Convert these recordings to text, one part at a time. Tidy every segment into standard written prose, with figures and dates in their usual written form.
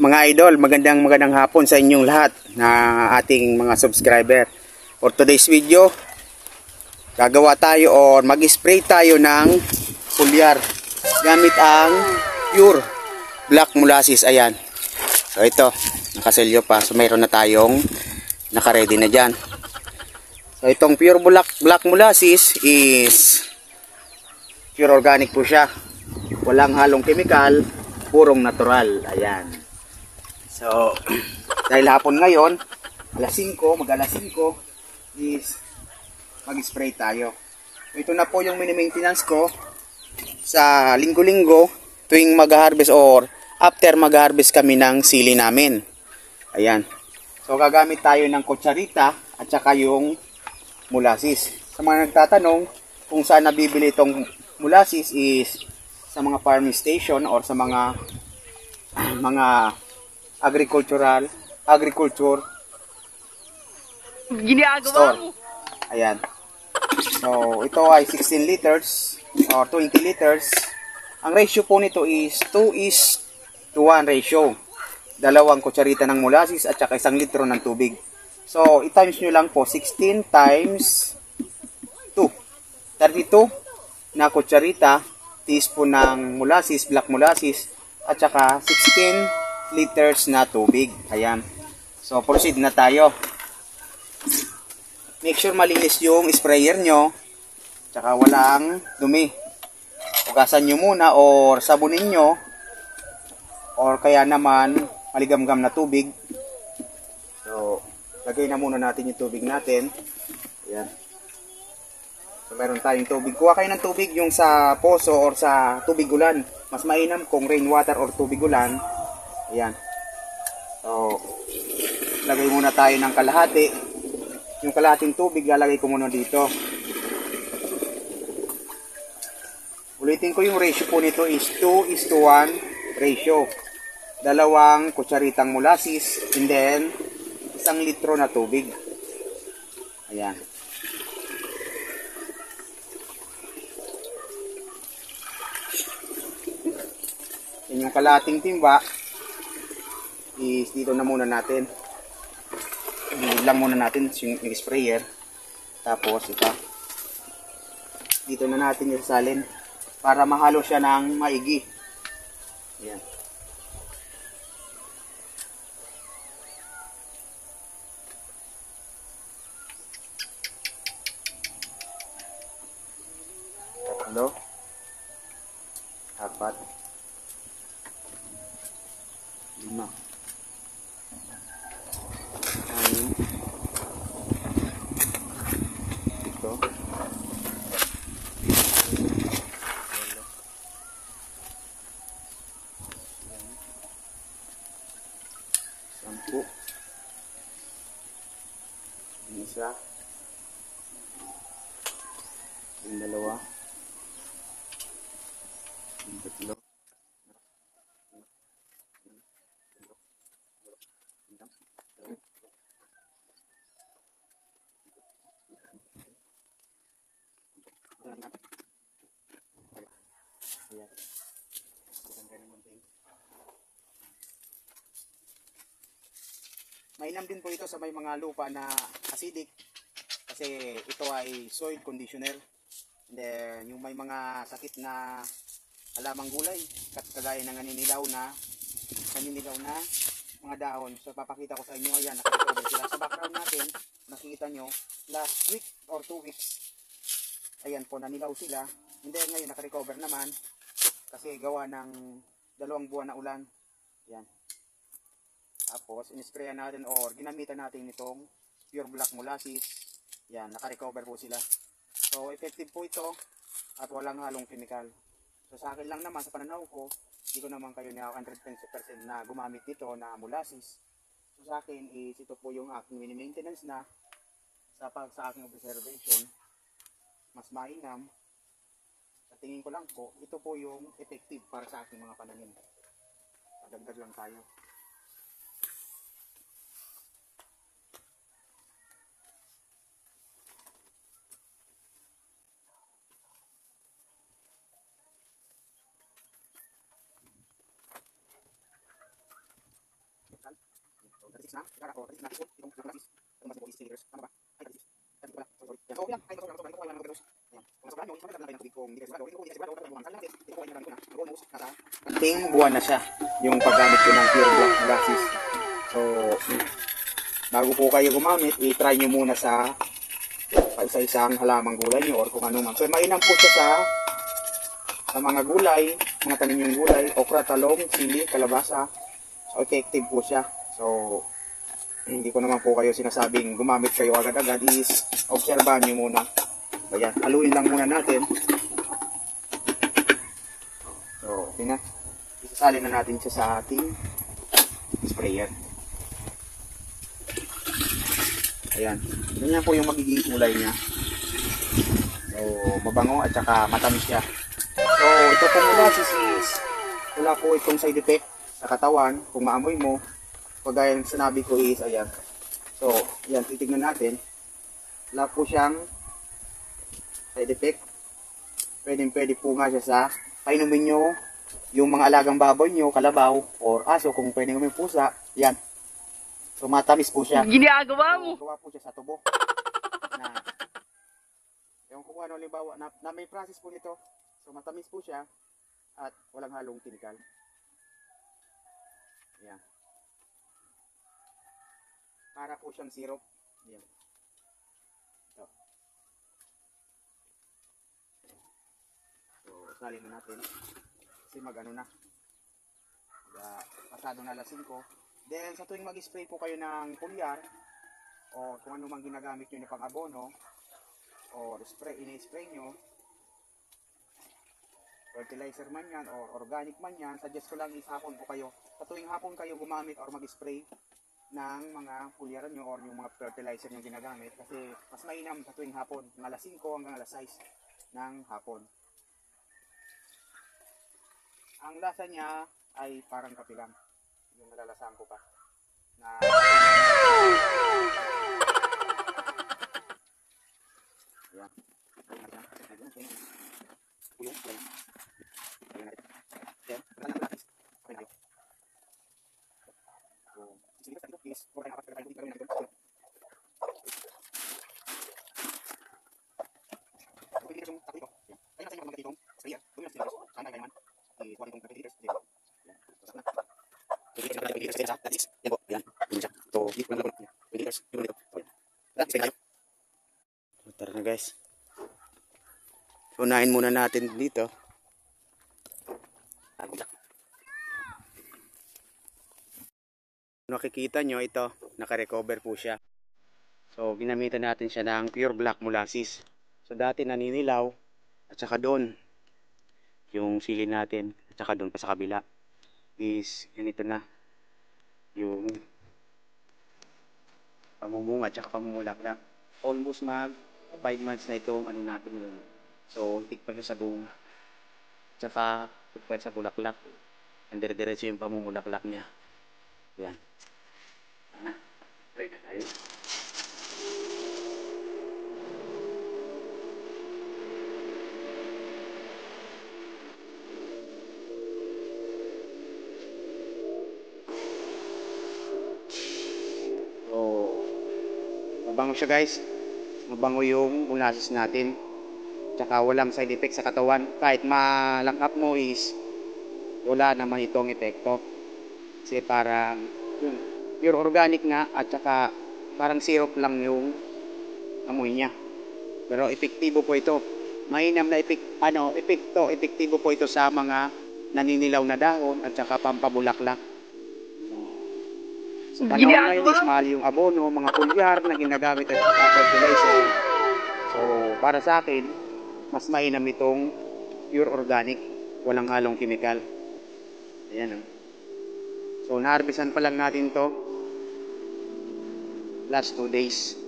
Mga idol, magandang hapon sa inyong lahat na ating mga subscriber. For today's video, gagawa tayo or mag-spray tayo ng foliar gamit ang pure black molasses. Ayan. So ito, nakaselyo pa. So mayroon na tayong naka-ready na dyan. So itong pure black molasses is pure organic po siya. Walang halong chemical, purong natural. Ayan. So, dahil hapon ngayon, mag-alas 5 is mag-spray tayo. Ito na po yung mini-maintenance ko sa linggo-linggo tuwing mag-harvest or after mag-harvest kami ng sili namin. Ayan. So, gagamit tayo ng kutsarita at saka yung molasses. Sa mga nagtatanong kung saan nabibili itong molasses is sa mga farming station or sa mga agriculture store. Ayan. So, ito ay 16 liters or 20 liters. Ang ratio po nito is 2:1 ratio. Dalawang kutsarita ng molasses at saka 1 litro ng tubig. So, i-times nyo lang po 16 times 2. 32 na kutsarita, teaspoon ng molasses, black molasses, at saka 16 liters na tubig. Ayan. So, proceed na tayo. Make sure malinis yung sprayer nyo. Tsaka walang dumi. Hugasan nyo muna or sabunin nyo. Or kaya naman maligamgam na tubig. So, lagay na muna natin yung tubig natin. Ayan. So, meron tayong tubig. Kuha kayo ng tubig yung sa poso or sa tubig ulan. Mas mainam kung rainwater or tubig ulan. Ayan. So, lagay muna tayo ng kalahati. Yung kalahating tubig, lalagay ko muna dito. Ulitin ko yung ratio po nito is 2:1 ratio. Dalawang kutsaritang molasses and then 1 litro na tubig. Ayan. Yan yung kalahating timba is dito na muna natin. Bilid lang muna natin yung sprayer. Tapos ito. Dito na natin isasalin para mahalo siya ng maigi. Ayan. Tatlo. Apat. 5. Ito. 10. Isa. 2. 3. Ayan. Mainam din po ito sa may mga lupa na acidic kasi ito ay soil conditioner. And then, yung may mga sakit na halamang gulay kagaya ng naninilaw na mga dahon. So papakita ko sa inyo. Ayan, naka-recover sila. Sa background natin, nakikita nyo last week or 2 weeks, ayan po, nanilaw sila. And then ngayon naka-recover naman kasi gawa ng 2 buwan na ulan. Yan. Tapos in-sprayan natin or ginamitan natin itong pure black molasses. Yan, naka-recover po sila. So effective po ito at walang halong chemical. So sa akin lang naman, sa pananaw ko, hindi ko naman kayo na 100% na gumamit nito na molasses. So sa akin is ito po yung aking mini-maintenance na sa aking observation. Mas mainam. Sa tingin ko lang po, ito po yung effective para sa aking mga pananim. Padagdag lang tayo. Ting buwan na siya yung paggamit ko ng pure black molasses. So, bago po kayo gumamit, i-try nyo muna sa isa-isang halamang gulay nyo or kung ano man. So, mainam po siya sa mga gulay, mga tanim yung gulay, okra, talong, sili, kalabasa. So, effective po siya. So, hindi ko naman po kayo sinasabing gumamit kayo agad-agad, is obserbahan nyo muna. Ayan, haluin lang muna natin. So, okay na. Isasali na natin siya sa ating sprayer. Ayan. Ganyan po yung magiging kulay niya. So, mabango at saka matamis siya. So, ito pong molasses is wala po itong side effect sa katawan. Kung maamoy mo, kagaya ng sinabi ko is, ayan. So, ayan, titignan natin. Wala po siyang side effect. Pwede po nga siya sa painumin nyo yung mga alagang baboy nyo, kalabaw, or aso, kung pwede gawin pusa, yan. So, matamis po siya. Ginagawa mo. Gawa po siya sa tubo. Na, yung kung ano, halimbawa, na may process po nito. So, matamis po siya at walang halong chemical. Yan. Para po siyang syrup. Yan. Ito. So, salin na natin. Kasi mag-ano na. Pasado na alas 5. Then, sa tuwing mag-spray po kayo ng pulyar, o kung ano mang ginagamit nyo na pang abono, o ini-spray nyo, fertilizer man yan, or organic man yan, suggest ko lang is hapon po kayo. Sa tuwing hapon kayo gumamit or mag-spray ng mga pulyaran nyo or yung mga fertilizer nyo ginagamit. Kasi mas mainam sa tuwing hapon, ng alas 5 hanggang alas 6 ng hapon. Ang lasa niya ay parang kape lang. Yung nalalasahan ko pa. Na yan. Tara na guys. Unahin muna natin dito. Nakikita nyo ito, naka-recover po siya. So ginamitan natin siya ng pure black molasses. So dati naninilaw at saka doon yung sili natin at saka doon pa sa kabila is ganito na yung pamumunga at saka pamumulaklak. Almost mag 5 months na itong ano natin yun. So tik pa siya sa bunga at saka tik pa sa bulaklak. And dire-diretso yung pamumulaklak niya. Yan. Try na tayo. Mabango siya guys. Mabango yung molasses natin. Tsaka walang side effect sa katawan. Kahit malangkap mo is wala naman itong epekto. Kasi parang pure organic nga at saka parang syrup lang yung amoy niya. Pero epektibo po ito. Mainam na epektibo po ito sa mga naninilaw na dahon at saka pampabulaklak. Sa panahon ngayon is mahal yung abono, mga pulyar na ginagamit at fertilizer. So, para sa akin, mas mainam itong pure organic, walang halong chemical. Ayan o. So, na-harvestan pa lang natin to last 2 days.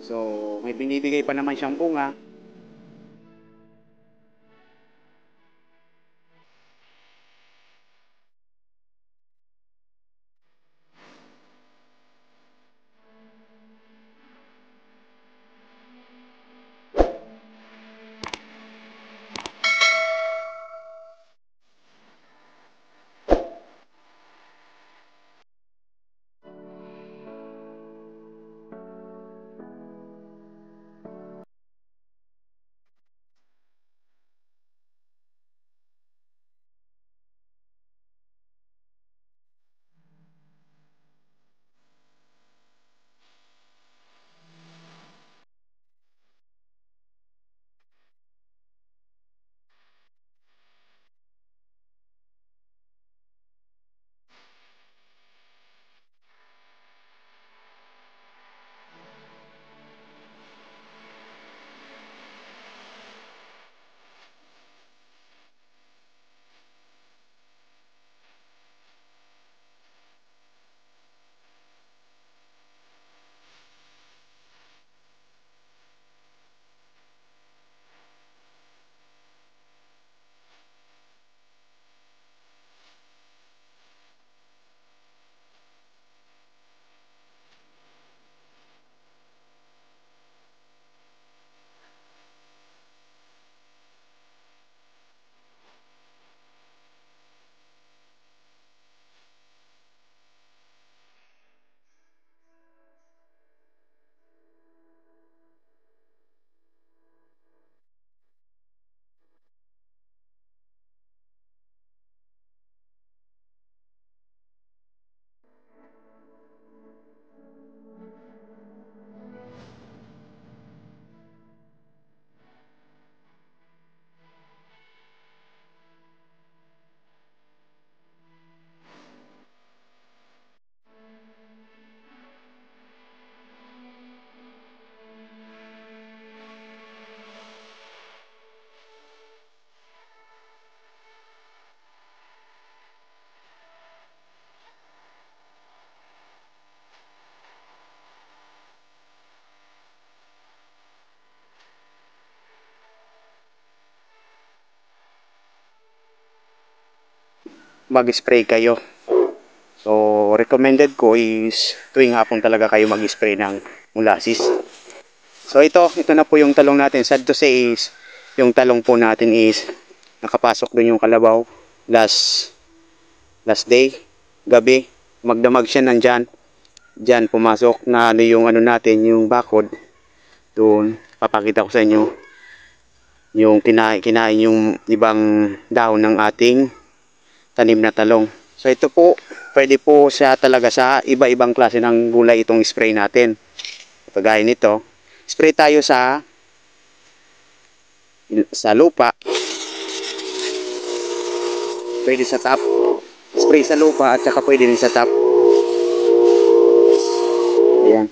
So, may binibigay pa naman siyang bunga. mag-spray kayo. So, recommended ko is tuwing hapon talaga kayo mag-spray ng molasses. So, ito na po yung talong natin. Sad to say is, yung talong po natin is nakapasok dun yung kalabaw last day, gabi. Magdamag siya nandyan. Diyan pumasok na ano yung ano natin, yung bakod. Doon, papakita ko sa inyo yung kinain yung ibang dahon ng ating tanim na talong. So ito po, pwede po siya talaga sa iba-ibang klase ng gulay itong spray natin. Kagaya nito, spray tayo sa lupa. Pwede sa top. Spray sa lupa at saka pwede din sa top. Ayan.